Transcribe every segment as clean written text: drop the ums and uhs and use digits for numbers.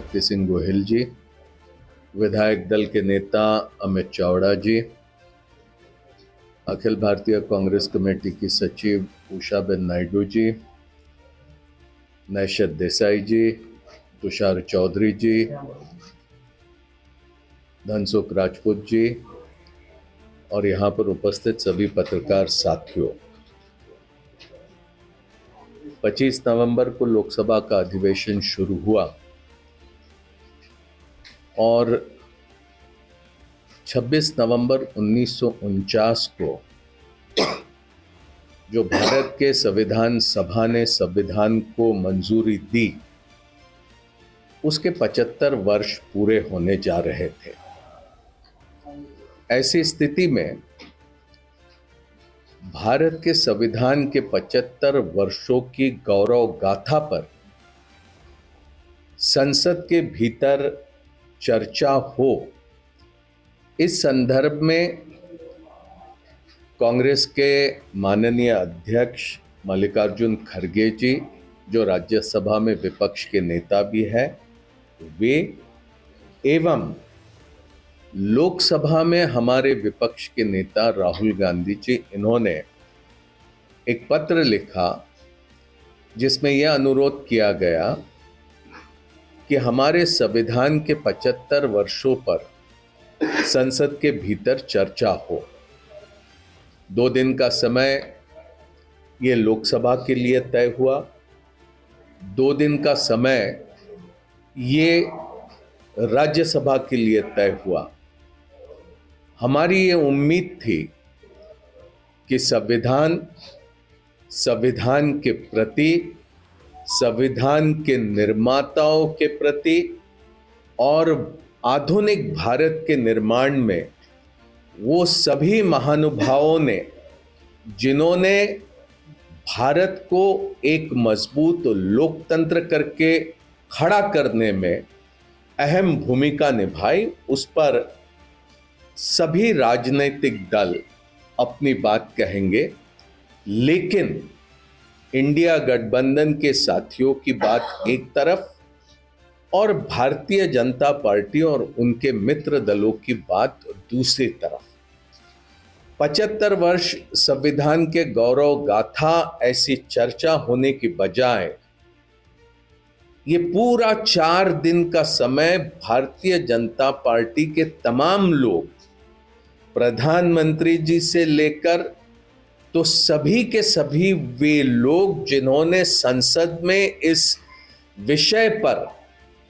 शक्ति सिंह गोहिल जी, विधायक दल के नेता अमित चावड़ा जी, अखिल भारतीय कांग्रेस कमेटी की सचिव उषाबेन नायडू जी, नैशद देसाई जी, तुषार चौधरी जी, धनसुख राजपूत जी और यहाँ पर उपस्थित सभी पत्रकार साथियों, 25 नवंबर को लोकसभा का अधिवेशन शुरू हुआ और 26 नवंबर 1949 को जो भारत के संविधान सभा ने संविधान को मंजूरी दी, उसके 75 वर्ष पूरे होने जा रहे थे। ऐसी स्थिति में भारत के संविधान के 75 वर्षों की गौरव गाथा पर संसद के भीतर चर्चा हो, इस संदर्भ में कांग्रेस के माननीय अध्यक्ष मल्लिकार्जुन खड़गे जी, जो राज्यसभा में विपक्ष के नेता भी है, वे एवं लोकसभा में हमारे विपक्ष के नेता राहुल गांधी जी, इन्होंने एक पत्र लिखा जिसमें यह अनुरोध किया गया कि हमारे संविधान के 75 वर्षों पर संसद के भीतर चर्चा हो। 2 दिन का समय ये लोकसभा के लिए तय हुआ, 2 दिन का समय ये राज्यसभा के लिए तय हुआ। हमारी ये उम्मीद थी कि संविधान के प्रति, संविधान के निर्माताओं के प्रति और आधुनिक भारत के निर्माण में वो सभी महानुभावों ने, जिन्होंने भारत को एक मजबूत लोकतंत्र करके खड़ा करने में अहम भूमिका निभाई, उस पर सभी राजनीतिक दल अपनी बात कहेंगे। लेकिन इंडिया गठबंधन के साथियों की बात एक तरफ और भारतीय जनता पार्टी और उनके मित्र दलों की बात दूसरी तरफ। 75 वर्ष संविधान के गौरव गाथा ऐसी चर्चा होने की बजाय ये पूरा 4 दिन का समय भारतीय जनता पार्टी के तमाम लोग, प्रधानमंत्री जी से लेकर तो सभी के सभी वे लोग जिन्होंने संसद में इस विषय पर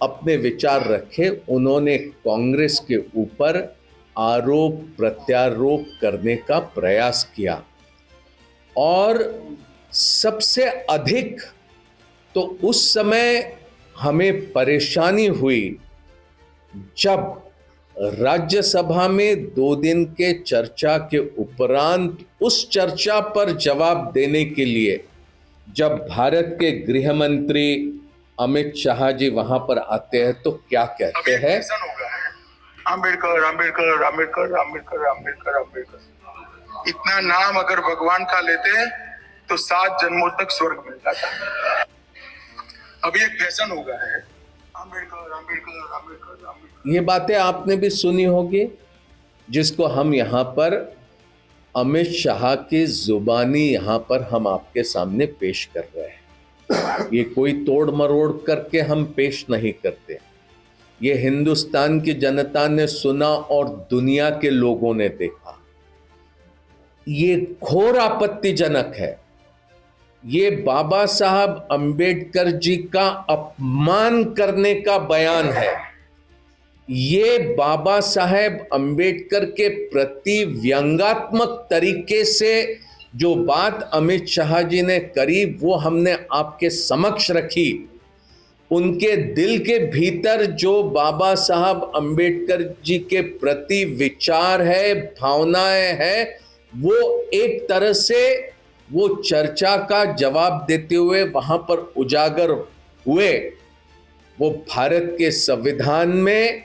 अपने विचार रखे, उन्होंने कांग्रेस के ऊपर आरोप प्रत्यारोप करने का प्रयास किया। और सबसे अधिक तो उस समय हमें परेशानी हुई जब राज्यसभा में 2 दिन के चर्चा के उपरांत उस चर्चा पर जवाब देने के लिए जब भारत के गृह मंत्री अमित शाह जी वहां पर आते हैं तो क्या कहते हैं? अंबेडकर अंबेडकर अंबेडकर अंबेडकर अंबेडकर अंबेडकर, इतना नाम अगर भगवान का लेते हैं तो 7 जन्मों तक स्वर्ग मिल जाता है। अभी एक फैशन हो गया है, अंबेडकर अंबेडकर अंबेडकर अंबेडकर। ये बातें आपने भी सुनी होगी, जिसको हम यहाँ पर अमित शाह की जुबानी यहाँ पर हम आपके सामने पेश कर रहे हैं। ये कोई तोड़ मरोड़ करके हम पेश नहीं करते। ये हिंदुस्तान की जनता ने सुना और दुनिया के लोगों ने देखा। ये घोर आपत्तिजनक है। ये बाबा साहब अंबेडकर जी का अपमान करने का बयान है। ये बाबा साहेब अंबेडकर के प्रति व्यंग्यात्मक तरीके से जो बात अमित शाह जी ने करी, वो हमने आपके समक्ष रखी। उनके दिल के भीतर जो बाबा साहब अंबेडकर जी के प्रति विचार है, भावनाएं हैं, वो एक तरह से वो चर्चा का जवाब देते हुए वहां पर उजागर हुए। वो भारत के संविधान में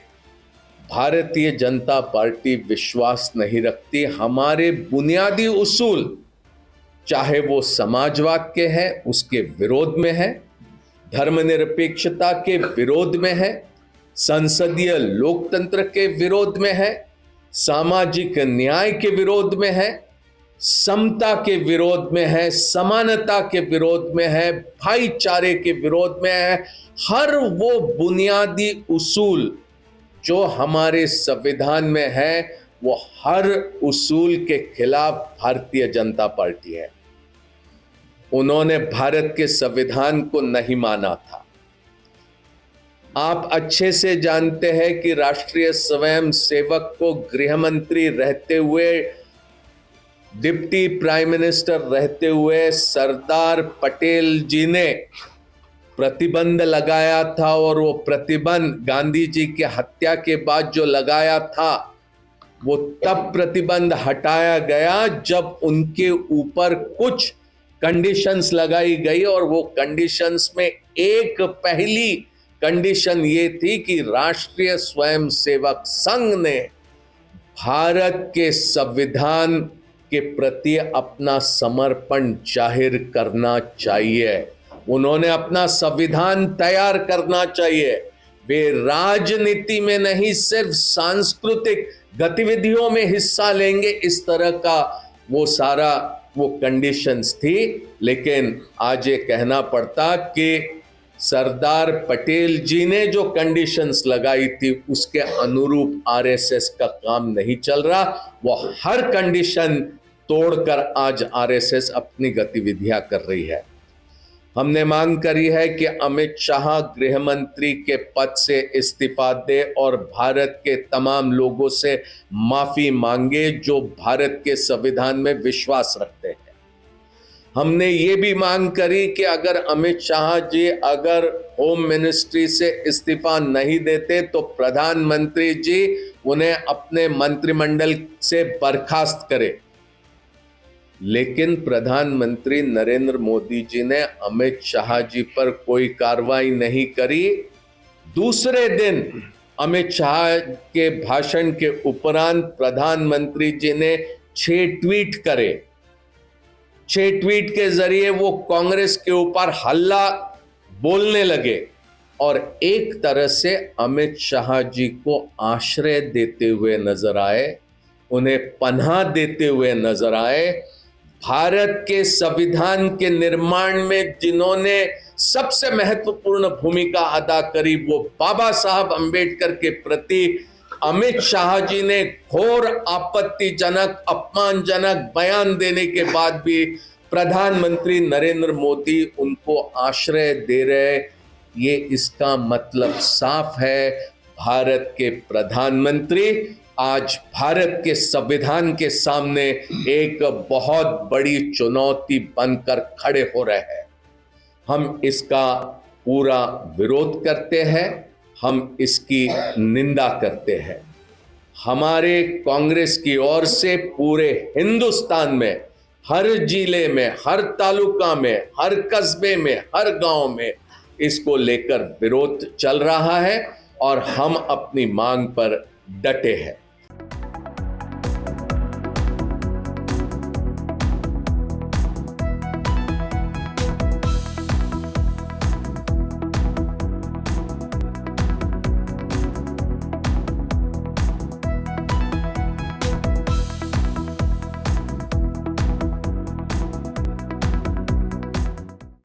भारतीय जनता पार्टी विश्वास नहीं रखती। हमारे बुनियादी उसूल, चाहे वो समाजवाद के हैं, उसके विरोध में है, धर्मनिरपेक्षता के विरोध में है, संसदीय लोकतंत्र के विरोध में है, सामाजिक न्याय के विरोध में है, समता के विरोध में है, समानता के विरोध में है, भाईचारे के विरोध में है। हर वो बुनियादी उसूल जो हमारे संविधान में है, वो हर उसूल के खिलाफ भारतीय जनता पार्टी है। उन्होंने भारत के संविधान को नहीं माना था। आप अच्छे से जानते हैं कि राष्ट्रीय स्वयं सेवक को गृह मंत्री रहते हुए, डिप्टी प्राइम मिनिस्टर रहते हुए सरदार पटेल जी ने प्रतिबंध लगाया था, और वो प्रतिबंध गांधी जी की हत्या के बाद जो लगाया था, वो तब प्रतिबंध हटाया गया जब उनके ऊपर कुछ कंडीशंस लगाई गई, और वो कंडीशंस में एक पहली कंडीशन ये थी कि राष्ट्रीय स्वयंसेवक संघ ने भारत के संविधान के प्रति अपना समर्पण जाहिर करना चाहिए। उन्होंने अपना संविधान तैयार करना चाहिए। वे राजनीति में नहीं, सिर्फ सांस्कृतिक गतिविधियों में हिस्सा लेंगे, इस तरह का वो कंडीशंस थी। लेकिन आज ये कहना पड़ता कि सरदार पटेल जी ने जो कंडीशंस लगाई थी, उसके अनुरूप आरएसएस का काम नहीं चल रहा। वो हर कंडीशन तोड़कर आज आरएसएस अपनी गतिविधियां कर रही है। हमने मांग करी है कि अमित शाह गृह मंत्री के पद से इस्तीफा दे और भारत के तमाम लोगों से माफी मांगे जो भारत के संविधान में विश्वास रखते हैं। हमने ये भी मांग करी कि अगर अमित शाह जी अगर होम मिनिस्ट्री से इस्तीफा नहीं देते तो प्रधानमंत्री जी उन्हें अपने मंत्रिमंडल से बर्खास्त करे। लेकिन प्रधानमंत्री नरेंद्र मोदी जी ने अमित शाह जी पर कोई कार्रवाई नहीं करी। दूसरे दिन अमित शाह के भाषण के उपरांत प्रधानमंत्री जी ने 6 ट्वीट करे। 6 ट्वीट के जरिए वो कांग्रेस के ऊपर हल्ला बोलने लगे और एक तरह से अमित शाह जी को आश्रय देते हुए नजर आए, उन्हें पनाह देते हुए नजर आए। भारत के संविधान के निर्माण में जिन्होंने सबसे महत्वपूर्ण भूमिका अदा करी, वो बाबा साहब अंबेडकर के प्रति अमित शाह जी ने घोर आपत्तिजनक, अपमानजनक बयान देने के बाद भी प्रधानमंत्री नरेंद्र मोदी उनको आश्रय दे रहे। ये इसका मतलब साफ है, भारत के प्रधानमंत्री आज भारत के संविधान के सामने एक बहुत बड़ी चुनौती बनकर खड़े हो रहे हैं। हम इसका पूरा विरोध करते हैं, हम इसकी निंदा करते हैं। हमारे कांग्रेस की ओर से पूरे हिंदुस्तान में, हर जिले में, हर तालुका में, हर कस्बे में, हर गांव में इसको लेकर विरोध चल रहा है और हम अपनी मांग पर डटे हैं।